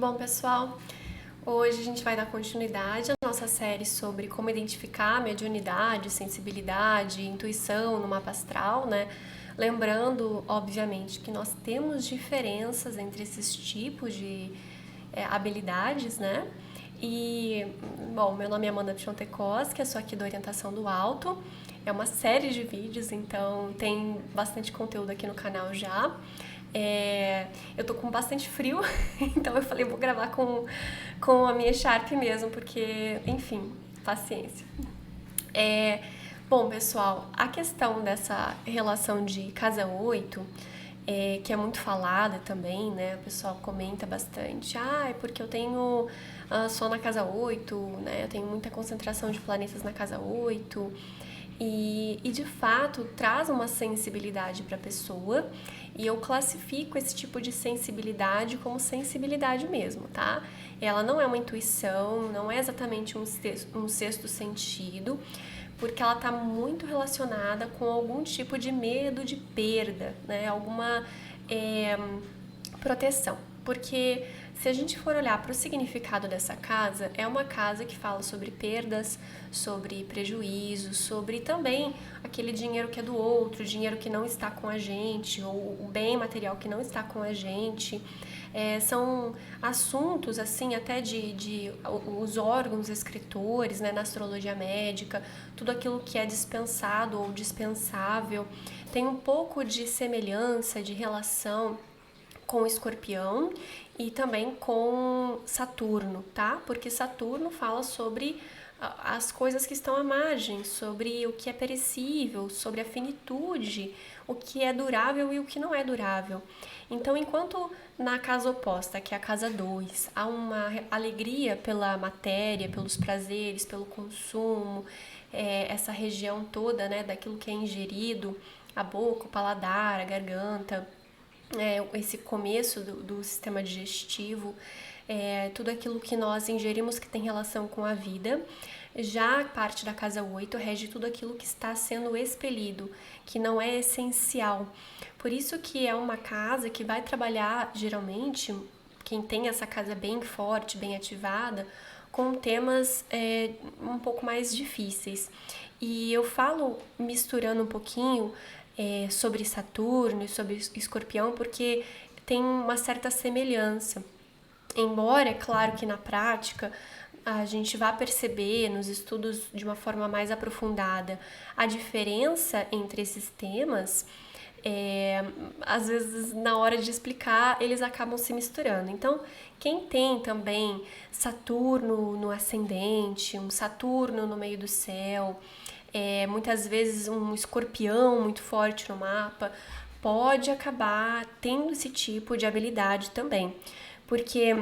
Bom, pessoal, hoje a gente vai dar continuidade à nossa série sobre como identificar mediunidade, sensibilidade, intuição no mapa astral, né? Lembrando, obviamente, que nós temos diferenças entre esses tipos de habilidades, né? E, bom, meu nome é Amanda Piontekowski, eu sou aqui da Orientação do Alto. É uma série de vídeos, então tem bastante conteúdo aqui no canal já. Eu tô com bastante frio, então eu falei, vou gravar com a minha Sharp mesmo, porque, enfim, paciência. Bom, pessoal, a questão dessa relação de casa 8, que é muito falada também, né? O pessoal comenta bastante. É porque eu tenho Sol na casa 8, né? Eu tenho muita concentração de planetas na casa 8. E de fato traz uma sensibilidade para a pessoa, e eu classifico esse tipo de sensibilidade como sensibilidade mesmo, tá? Ela não é uma intuição, não é exatamente um sexto sentido, porque ela está muito relacionada com algum tipo de medo de perda, né? Alguma proteção. Porque se a gente for olhar para o significado dessa casa, é uma casa que fala sobre perdas, sobre prejuízos, sobre também aquele dinheiro que é do outro, dinheiro que não está com a gente, ou o bem material que não está com a gente. São assuntos, assim, até de os órgãos escritores, né, na astrologia médica, tudo aquilo que é dispensado ou dispensável. Tem um pouco de semelhança, de relação com Escorpião e também com Saturno, tá? Porque Saturno fala sobre as coisas que estão à margem, sobre o que é perecível, sobre a finitude, o que é durável e o que não é durável. Então, enquanto na casa oposta, que é a casa 2, há uma alegria pela matéria, pelos prazeres, pelo consumo, essa região toda, né, daquilo que é ingerido, a boca, o paladar, a garganta, esse começo do sistema digestivo, tudo aquilo que nós ingerimos que tem relação com a vida. Já a parte da casa 8 rege tudo aquilo que está sendo expelido, que não é essencial. Por isso que é uma casa que vai trabalhar, geralmente, quem tem essa casa bem forte, bem ativada, com temas um pouco mais difíceis. E eu falo misturando um pouquinho sobre Saturno e sobre Escorpião, porque tem uma certa semelhança. Embora, é claro que na prática a gente vá perceber nos estudos de uma forma mais aprofundada a diferença entre esses temas, às vezes na hora de explicar eles acabam se misturando. Então, quem tem também Saturno no ascendente, um Saturno no meio do céu, muitas vezes um escorpião muito forte no mapa, pode acabar tendo esse tipo de habilidade também, porque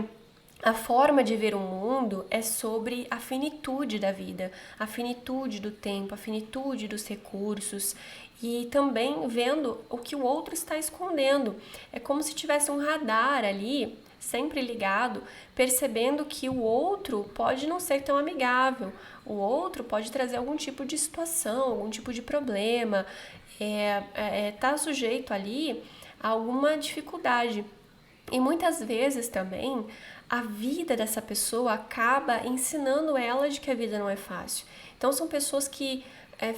a forma de ver o mundo é sobre a finitude da vida, a finitude do tempo, a finitude dos recursos, e também vendo o que o outro está escondendo. É como se tivesse um radar ali, sempre ligado, percebendo que o outro pode não ser tão amigável, o outro pode trazer algum tipo de situação, algum tipo de problema, tá sujeito ali a alguma dificuldade. E muitas vezes também a vida dessa pessoa acaba ensinando ela de que a vida não é fácil. Então são pessoas que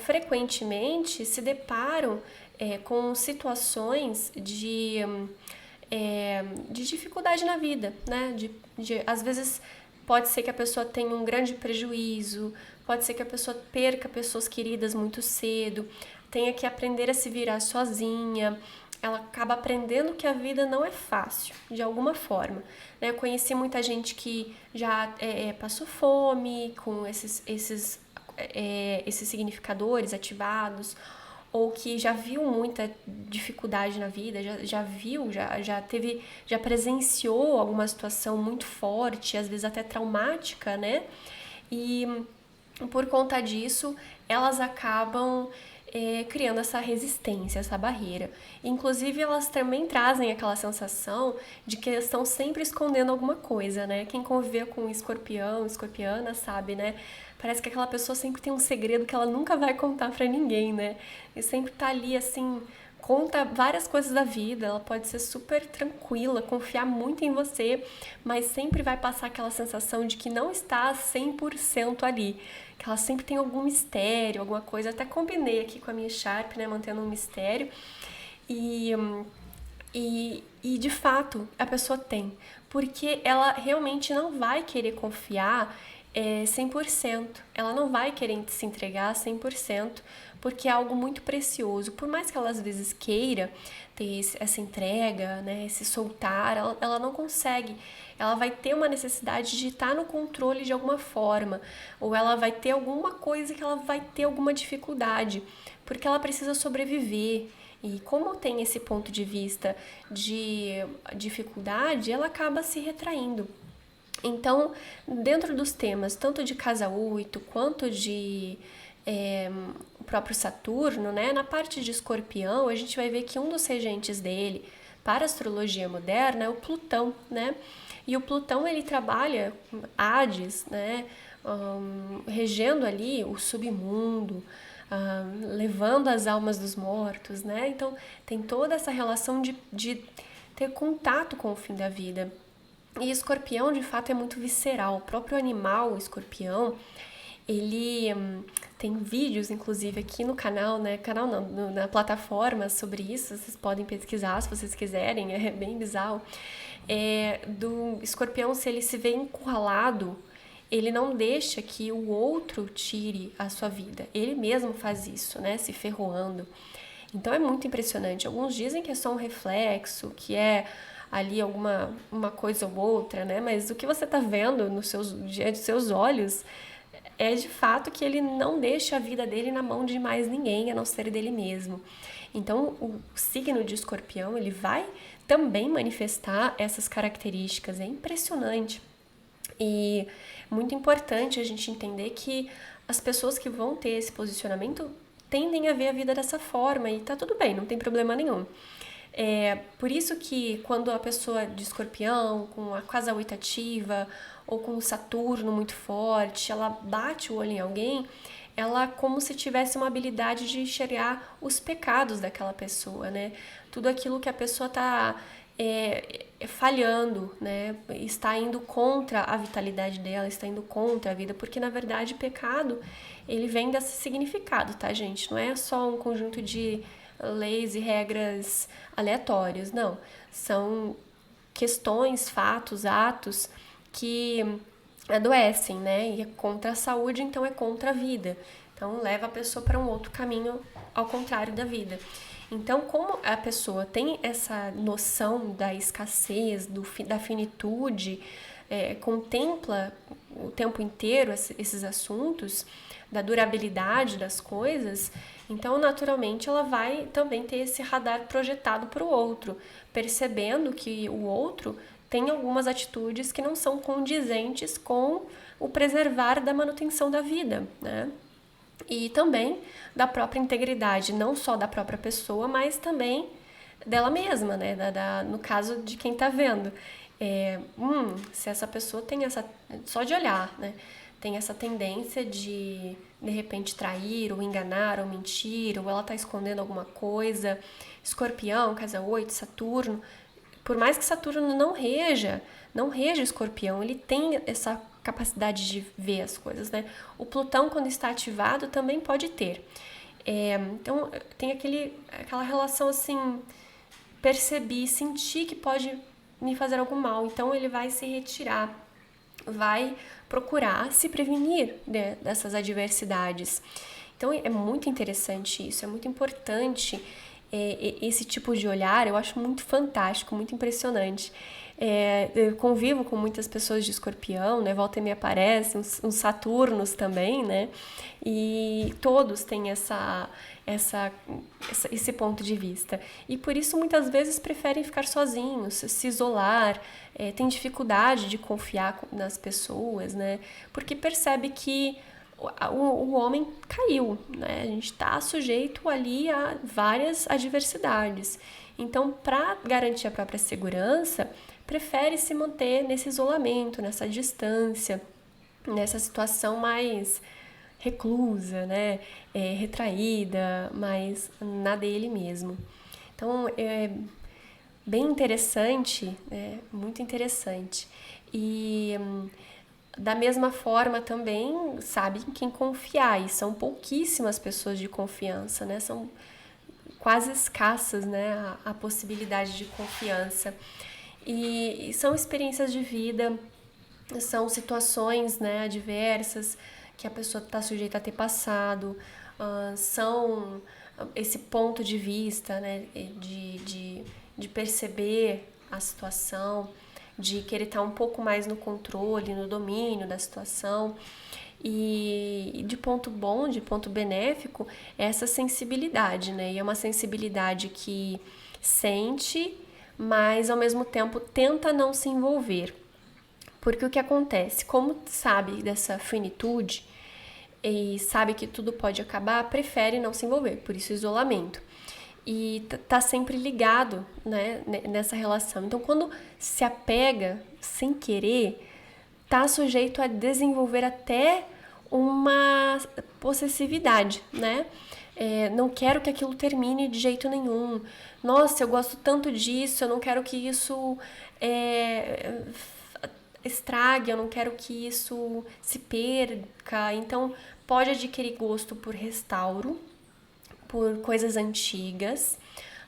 frequentemente se deparam com situações de dificuldade na vida, né? Às vezes pode ser que a pessoa tenha um grande prejuízo, pode ser que a pessoa perca pessoas queridas muito cedo, tenha que aprender a se virar sozinha. Ela acaba aprendendo que a vida não é fácil, de alguma forma. Eu conheci muita gente que já passou fome com esses significadores ativados, ou que já viu muita dificuldade na vida, já presenciou alguma situação muito forte, às vezes até traumática, né? E por conta disso, elas acabam criando essa resistência, essa barreira. Inclusive, elas também trazem aquela sensação de que elas estão sempre escondendo alguma coisa, né? Quem conviveu com escorpião, escorpiana, sabe, né? Parece que aquela pessoa sempre tem um segredo que ela nunca vai contar pra ninguém, né? E sempre tá ali, assim, conta várias coisas da vida, ela pode ser super tranquila, confiar muito em você, mas sempre vai passar aquela sensação de que não está 100% ali, que ela sempre tem algum mistério, alguma coisa. Até combinei aqui com a minha Sharp, né, mantendo um mistério, e de fato a pessoa tem, porque ela realmente não vai querer confiar 100%, ela não vai querer se entregar 100%, porque é algo muito precioso. Por mais que ela às vezes queira ter essa entrega, né, esse soltar, ela não consegue. Ela vai ter uma necessidade de estar no controle de alguma forma, ou ela vai ter alguma coisa que ela vai ter alguma dificuldade, porque ela precisa sobreviver. E como tem esse ponto de vista de dificuldade, ela acaba se retraindo. Então, dentro dos temas, tanto de Casa 8 quanto de o próprio Saturno, né, na parte de Escorpião, a gente vai ver que um dos regentes dele para a astrologia moderna é o Plutão, né? E o Plutão, ele trabalha Hades, né, regendo ali o submundo, levando as almas dos mortos, né? Então, tem toda essa relação de ter contato com o fim da vida. E escorpião, de fato, é muito visceral. O próprio animal, o escorpião, ele tem vídeos, inclusive, aqui no canal, né? Canal não, na plataforma sobre isso. Vocês podem pesquisar se vocês quiserem, é bem bizarro. Do escorpião, se ele se vê encurralado, ele não deixa que o outro tire a sua vida. Ele mesmo faz isso, né? Se ferroando. Então é muito impressionante. Alguns dizem que é só um reflexo, que é ali uma coisa ou outra, né? Mas o que você está vendo diante dos seus olhos é de fato que ele não deixa a vida dele na mão de mais ninguém, a não ser dele mesmo. Então, o signo de Escorpião, ele vai também manifestar essas características. É impressionante. E muito importante a gente entender que as pessoas que vão ter esse posicionamento tendem a ver a vida dessa forma e tá tudo bem, não tem problema nenhum. Por isso que quando a pessoa de Escorpião, com a casa 8 ativa ou com o Saturno muito forte, ela bate o olho em alguém, ela como se tivesse uma habilidade de enxergar os pecados daquela pessoa, né? Tudo aquilo que a pessoa está falhando, né? Está indo contra a vitalidade dela, está indo contra a vida, porque na verdade pecado, ele vem desse significado, tá, gente? Não é só um conjunto de leis e regras aleatórios, não. São questões, fatos, atos que adoecem, né? E é contra a saúde, então é contra a vida. Então leva a pessoa para um outro caminho ao contrário da vida. Então, como a pessoa tem essa noção da escassez, da finitude, contempla o tempo inteiro esses assuntos, da durabilidade das coisas, então naturalmente ela vai também ter esse radar projetado para o outro, percebendo que o outro tem algumas atitudes que não são condizentes com o preservar da manutenção da vida, né? E também da própria integridade, não só da própria pessoa, mas também dela mesma, né? No caso de quem tá vendo. Se essa pessoa tem essa... Só de olhar, né? Tem essa tendência de repente, trair, ou enganar, ou mentir, ou ela tá escondendo alguma coisa. Escorpião, casa 8, Saturno. Por mais que Saturno não reja Escorpião, ele tem essa capacidade de ver as coisas, né? O Plutão, quando está ativado, também pode ter. Então, tem aquela relação assim, percebi, senti que pode me fazer algum mal, então ele vai se retirar, vai procurar se prevenir, né, dessas adversidades. Então, é muito interessante isso, é muito importante esse tipo de olhar, eu acho muito fantástico, muito impressionante. Eu convivo com muitas pessoas de Escorpião, né? Volta e me aparecem, uns Saturnos também, né? E todos têm esse ponto de vista. E por isso muitas vezes preferem ficar sozinhos, se isolar, tem dificuldade de confiar nas pessoas, né? Porque percebe que o homem caiu, né? A gente está sujeito ali a várias adversidades. Então, para garantir a própria segurança, prefere se manter nesse isolamento, nessa distância, nessa situação mais reclusa, né? Retraída, mais na dele mesmo. Então, é bem interessante, muito interessante. E da mesma forma também sabe em quem confiar, e são pouquíssimas pessoas de confiança, né? São quase escassas, né? A possibilidade de confiança. E são experiências de vida, são situações, né, adversas que a pessoa está sujeita a ter passado, são esse ponto de vista, né, de perceber a situação, de querer estar um pouco mais no controle, no domínio da situação. E de ponto bom, de ponto benéfico, é essa sensibilidade, né? E é uma sensibilidade que sente, mas ao mesmo tempo tenta não se envolver. Porque o que acontece? Como sabe dessa finitude e sabe que tudo pode acabar, prefere não se envolver, por isso isolamento. E tá sempre ligado, né, nessa relação. Então, quando se apega sem querer, tá sujeito a desenvolver até uma possessividade, né? Não quero que aquilo termine de jeito nenhum. Nossa, eu gosto tanto disso, eu não quero que isso estrague, eu não quero que isso se perca. Então, pode adquirir gosto por restauro, por coisas antigas,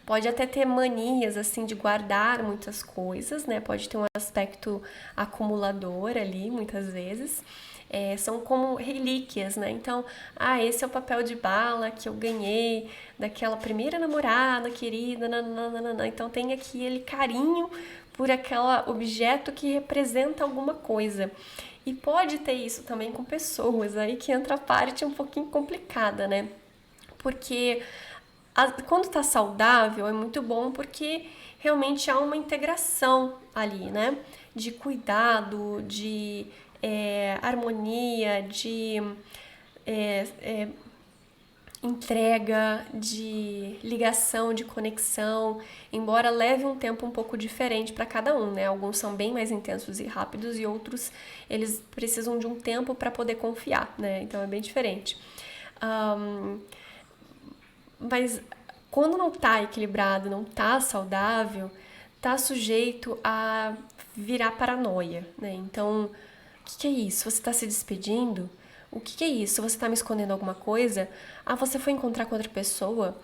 pode até ter manias assim de guardar muitas coisas, né? Pode ter um aspecto acumulador ali, muitas vezes. São como relíquias, né? Então, esse é o papel de bala que eu ganhei daquela primeira namorada querida, nananana. Então tem aquele carinho por aquele objeto que representa alguma coisa. E pode ter isso também com pessoas, aí que entra a parte um pouquinho complicada, né? Porque quando tá saudável é muito bom porque realmente há uma integração ali, né? De cuidado, de harmonia, de entrega, de ligação, de conexão, embora leve um tempo um pouco diferente para cada um, né? Alguns são bem mais intensos e rápidos e outros eles precisam de um tempo para poder confiar, né? Então é bem diferente. Mas quando não tá equilibrado, não tá saudável, tá sujeito a virar paranoia, né? Então, o que é isso? Você tá se despedindo? O que é isso? Você tá me escondendo alguma coisa? Você foi encontrar com outra pessoa?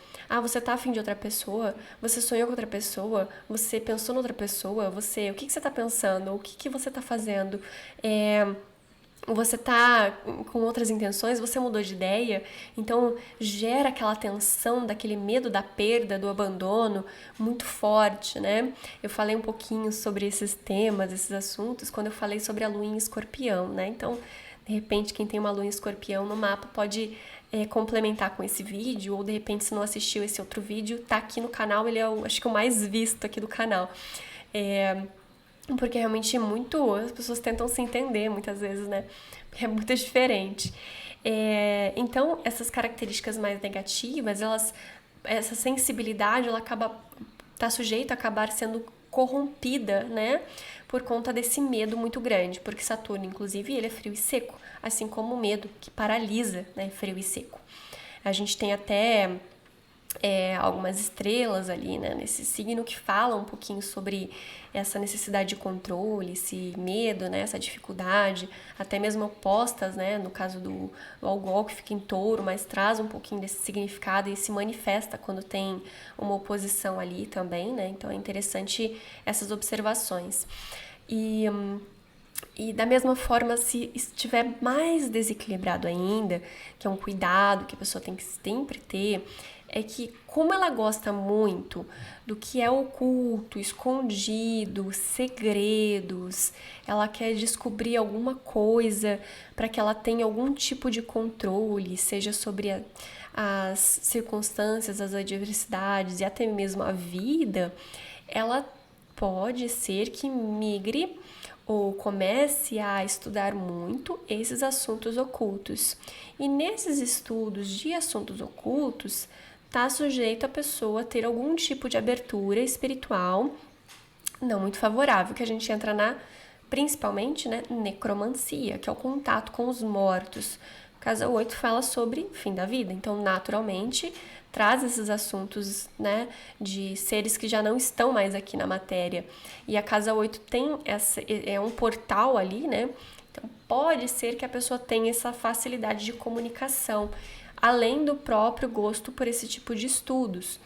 Você tá afim de outra pessoa? Você sonhou com outra pessoa? Você pensou em outra pessoa? O que você tá pensando? O que você tá fazendo? Você tá com outras intenções, você mudou de ideia, então gera aquela tensão daquele medo da perda, do abandono muito forte, né? Eu falei um pouquinho sobre esses temas, esses assuntos, quando eu falei sobre a lua em escorpião, né? Então, de repente, quem tem uma lua em escorpião no mapa pode complementar com esse vídeo, ou de repente, se não assistiu esse outro vídeo, tá aqui no canal, ele é acho que o mais visto aqui do canal. Porque realmente as pessoas tentam se entender muitas vezes, né? É muito diferente. Então, essas características mais negativas, essa sensibilidade, ela tá sujeita a acabar sendo corrompida, né? Por conta desse medo muito grande. Porque Saturno, inclusive, ele é frio e seco, assim como o medo, que paralisa, né? Frio e seco. A gente tem até algumas estrelas ali, né, nesse signo que falam um pouquinho sobre essa necessidade de controle, esse medo, né, essa dificuldade, até mesmo opostas, né, no caso do Algol, que fica em touro, mas traz um pouquinho desse significado e se manifesta quando tem uma oposição ali também, né, então é interessante essas observações. E da mesma forma, se estiver mais desequilibrado ainda, que é um cuidado que a pessoa tem que sempre ter, é que como ela gosta muito do que é oculto, escondido, segredos, ela quer descobrir alguma coisa para que ela tenha algum tipo de controle, seja sobre as circunstâncias, as adversidades e até mesmo a vida, ela pode ser que migre ou comece a estudar muito esses assuntos ocultos. E nesses estudos de assuntos ocultos, está sujeito a pessoa ter algum tipo de abertura espiritual não muito favorável, que a gente entra principalmente, né, necromancia, que é o contato com os mortos, Casa 8 fala sobre fim da vida, então naturalmente traz esses assuntos, né, de seres que já não estão mais aqui na matéria. E a Casa 8 tem é um portal ali, né? Então pode ser que a pessoa tenha essa facilidade de comunicação, além do próprio gosto por esse tipo de estudos.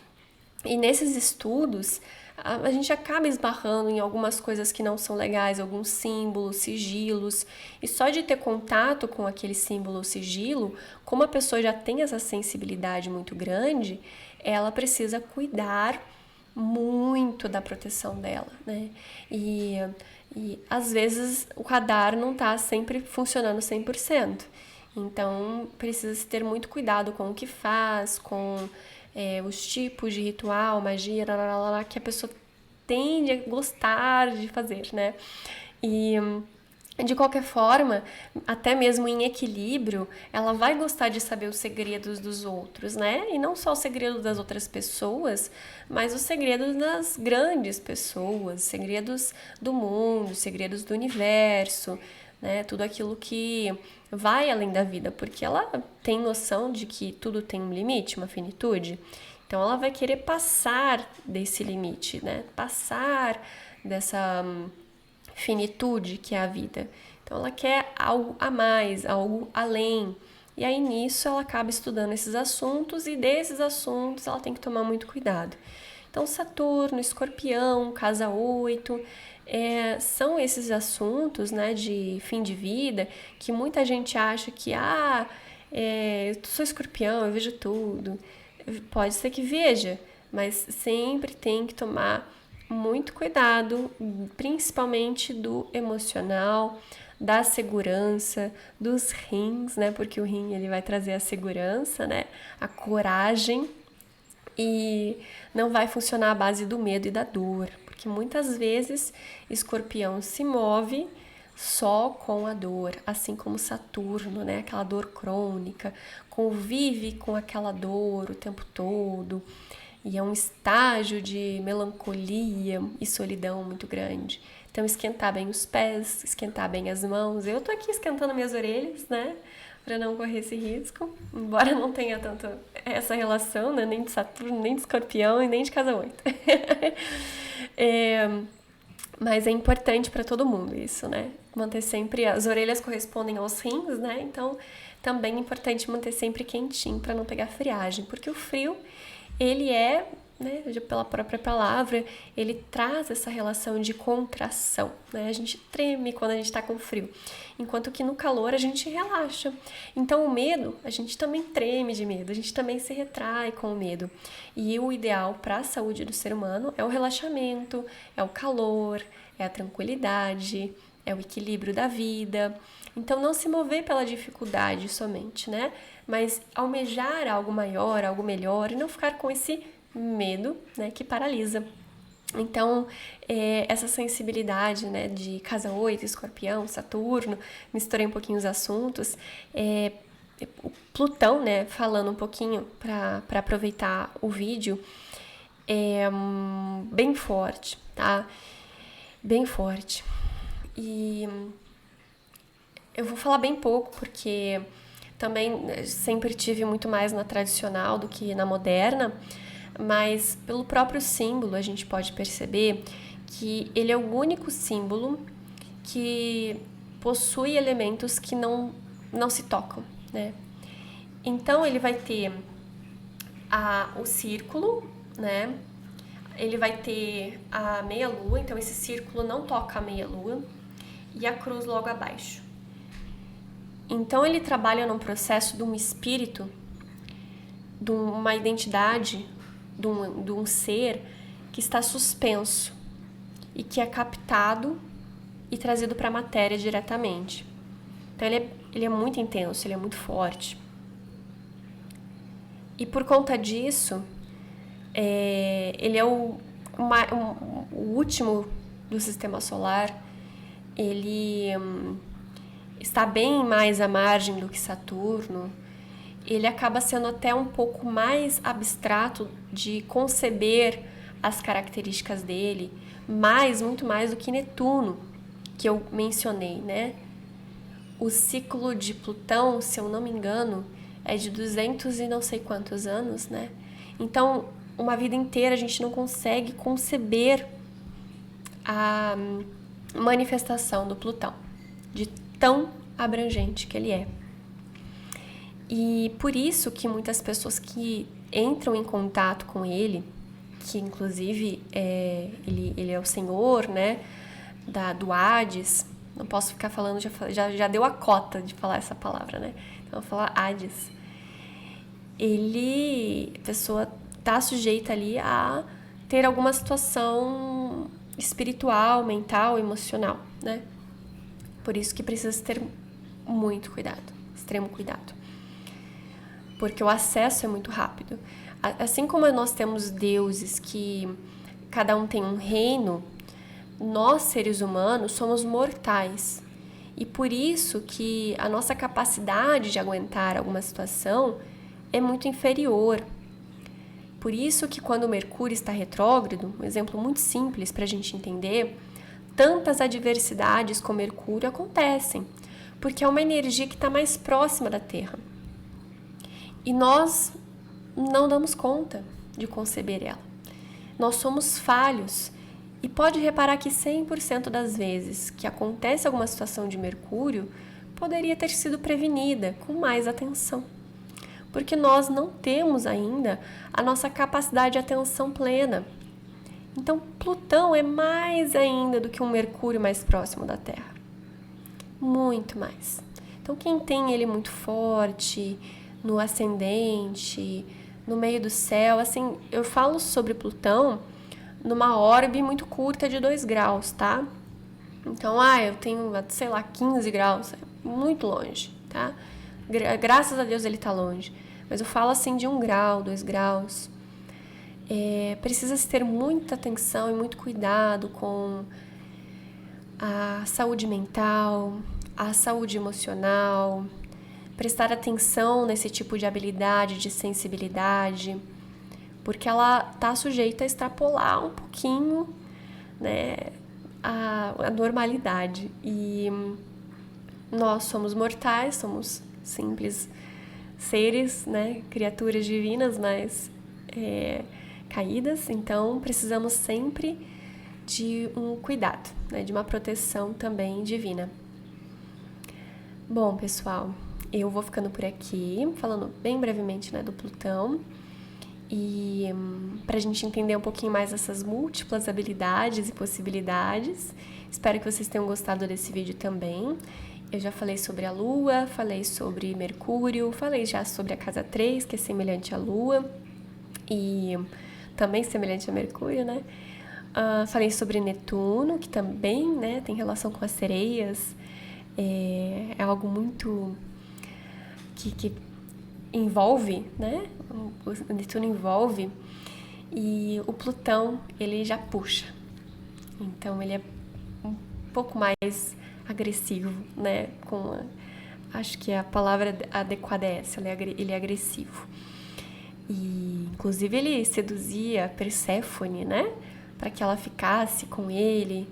E nesses estudos, a gente acaba esbarrando em algumas coisas que não são legais, alguns símbolos, sigilos, e só de ter contato com aquele símbolo ou sigilo, como a pessoa já tem essa sensibilidade muito grande, ela precisa cuidar muito da proteção dela, né? E às vezes o radar não está sempre funcionando 100%. Então precisa ter muito cuidado com o que faz, com os tipos de ritual, magia, que a pessoa tende a gostar de fazer, né? E de qualquer forma, até mesmo em equilíbrio, ela vai gostar de saber os segredos dos outros, né? E não só os segredos das outras pessoas, mas os segredos das grandes pessoas, segredos do mundo, segredos do universo, né? Tudo aquilo que vai além da vida, porque ela tem noção de que tudo tem um limite, uma finitude. Então ela vai querer passar desse limite, né? Passar dessa finitude que é a vida. Então ela quer algo a mais, algo além. E aí nisso ela acaba estudando esses assuntos e desses assuntos ela tem que tomar muito cuidado. Então Saturno, Escorpião, Casa 8, são esses assuntos, né, de fim de vida que muita gente acha que eu sou escorpião, eu vejo tudo. Pode ser que veja, mas sempre tem que tomar muito cuidado, principalmente do emocional, da segurança, dos rins, né? Porque o rim ele vai trazer a segurança, né? A coragem, e não vai funcionar à base do medo e da dor, porque muitas vezes Escorpião se move só com a dor, assim como Saturno, né? Aquela dor crônica, convive com aquela dor o tempo todo. E é um estágio de melancolia e solidão muito grande. Então, esquentar bem os pés, esquentar bem as mãos. Eu tô aqui esquentando minhas orelhas, né? Para não correr esse risco. Embora não tenha tanto essa relação, né? Nem de Saturno, nem de Escorpião e nem de Casa 8. Mas é importante para todo mundo isso, né? Manter sempre... As orelhas correspondem aos rins, né? Então, também é importante manter sempre quentinho para não pegar friagem. Porque o frio, ele né, pela própria palavra, ele traz essa relação de contração, né? A gente treme quando a gente está com frio, enquanto que no calor a gente relaxa. Então o medo, a gente também treme de medo, a gente também se retrai com o medo. E o ideal para a saúde do ser humano é o relaxamento, é o calor, é a tranquilidade, é o equilíbrio da vida. Então não se mover pela dificuldade somente, né? Mas almejar algo maior, algo melhor, e não ficar com esse medo, né, que paralisa. Então, essa sensibilidade, né, de Casa 8, Escorpião, Saturno, misturei um pouquinho os assuntos, o Plutão, né, falando um pouquinho para aproveitar o vídeo, é bem forte, tá? Bem forte. E eu vou falar bem pouco, porque também sempre tive muito mais na tradicional do que na moderna, mas pelo próprio símbolo a gente pode perceber que ele é o único símbolo que possui elementos que não se tocam, né? Então ele vai ter o círculo, né? Ele vai ter a meia-lua, então esse círculo não toca a meia-lua, e a cruz logo abaixo. Então ele trabalha num processo de um espírito, de uma identidade, de um ser que está suspenso e que é captado e trazido para a matéria diretamente. Então ele é muito intenso, ele é muito forte. E por conta disso, ele é o último do sistema solar. Ele está bem mais à margem do que Saturno. Ele acaba sendo até um pouco mais abstrato de conceber as características dele, muito mais do que Netuno, que eu mencionei, né? o ciclo de Plutão, se eu não me engano, é de 200 e não sei quantos anos, né? Então, uma vida inteira a gente não consegue conceber a manifestação do Plutão, de tão abrangente que ele é. E por isso que muitas pessoas que entram em contato com ele, que inclusive ele é o senhor, né, do Hades, não posso ficar falando, já deu a cota de falar essa palavra, né, então eu vou falar Hades. A pessoa tá sujeita ali a ter alguma situação espiritual, mental, emocional, né, por isso que precisa ter muito cuidado, extremo cuidado. Porque o acesso é muito rápido. Assim como nós temos deuses que cada um tem um reino, nós, seres humanos, somos mortais. E por isso que a nossa capacidade de aguentar alguma situação é muito inferior. Por isso que quando o Mercúrio está retrógrado, um exemplo muito simples para a gente entender, tantas adversidades com Mercúrio acontecem, porque é uma energia que está mais próxima da Terra. E nós não damos conta de conceber ela. Nós somos falhos. E pode reparar que 100% das vezes que acontece alguma situação de Mercúrio, poderia ter sido prevenida com mais atenção. Porque nós não temos ainda a nossa capacidade de atenção plena. Então, Plutão é mais ainda do que um Mercúrio mais próximo da Terra. Muito mais. Então, quem tem ele muito forte, no ascendente, no meio do céu, assim, eu falo sobre Plutão numa orbe muito curta de 2 graus, tá? Então, eu tenho, sei lá, 15 graus, é muito longe, tá? Graças a Deus ele tá longe, mas eu falo assim de 1 grau, 2 graus. Precisa se ter muita atenção e muito cuidado com a saúde mental, a saúde emocional, prestar atenção nesse tipo de habilidade, de sensibilidade, porque ela está sujeita a extrapolar um pouquinho, né, a normalidade. E nós somos mortais, somos simples seres, né, criaturas divinas, mas caídas, então precisamos sempre de um cuidado, né, de uma proteção também divina. Bom, pessoal, eu vou ficando por aqui, falando bem brevemente, né, do Plutão. E para a gente entender um pouquinho mais essas múltiplas habilidades e possibilidades. Espero que vocês tenham gostado desse vídeo também. Eu já falei sobre a Lua, falei sobre Mercúrio, falei já sobre a casa 3, que é semelhante à Lua e também semelhante a Mercúrio, né? Falei sobre Netuno, que também, né, tem relação com as sereias. É algo muito que envolve, né? O Netuno envolve, e o Plutão, ele já puxa. Então, ele é um pouco mais agressivo, né? Acho que a palavra adequada é essa, ele é agressivo. E, inclusive, ele seduzia Perséfone, né? Para que ela ficasse com ele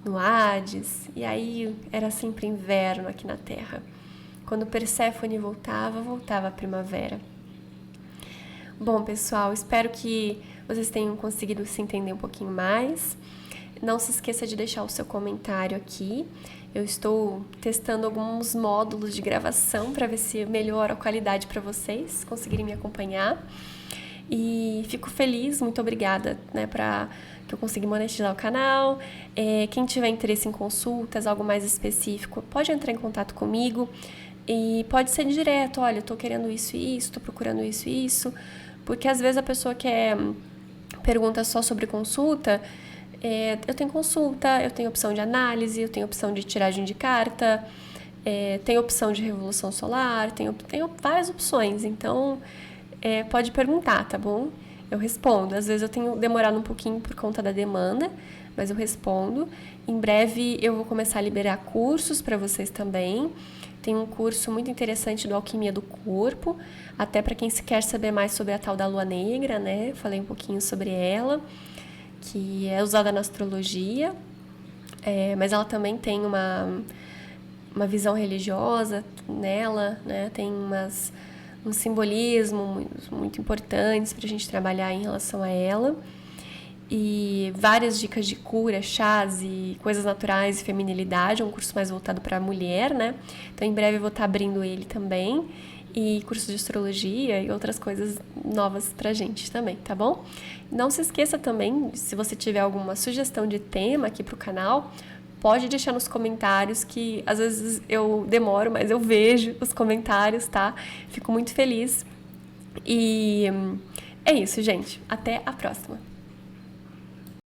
no Hades. E aí, era sempre inverno aqui na Terra. Quando Perséfone voltava a primavera. Bom, pessoal, espero que vocês tenham conseguido se entender um pouquinho mais. Não se esqueça de deixar o seu comentário aqui. Eu estou testando alguns módulos de gravação para ver se melhora a qualidade para vocês conseguirem me acompanhar. E fico feliz, muito obrigada, né, para que eu consegui monetizar o canal. Quem tiver interesse em consultas, algo mais específico, pode entrar em contato comigo. E pode ser direto, olha, eu tô querendo isso e isso, tô procurando isso e isso, porque às vezes a pessoa pergunta só sobre consulta, eu tenho consulta, eu tenho opção de análise, eu tenho opção de tiragem de carta, tenho opção de revolução solar, tenho várias opções, então pode perguntar, tá bom? Eu respondo, às vezes eu tenho demorado um pouquinho por conta da demanda, mas eu respondo. Em breve eu vou começar a liberar cursos para vocês também. Tem um curso muito interessante do Alquimia do Corpo, até para quem quer saber mais sobre a tal da Lua Negra, né? Falei um pouquinho sobre ela, que é usada na astrologia, mas ela também tem uma visão religiosa nela, né? Tem um simbolismo muito importantes pra gente trabalhar em relação a ela. E várias dicas de cura, chás e coisas naturais e feminilidade. É um curso mais voltado para a mulher, né? Então, em breve eu vou estar abrindo ele também. E curso de astrologia e outras coisas novas pra gente também, tá bom? Não se esqueça também, se você tiver alguma sugestão de tema aqui pro canal, pode deixar nos comentários, que às vezes eu demoro, mas eu vejo os comentários, tá? Fico muito feliz. E é isso, gente. Até a próxima!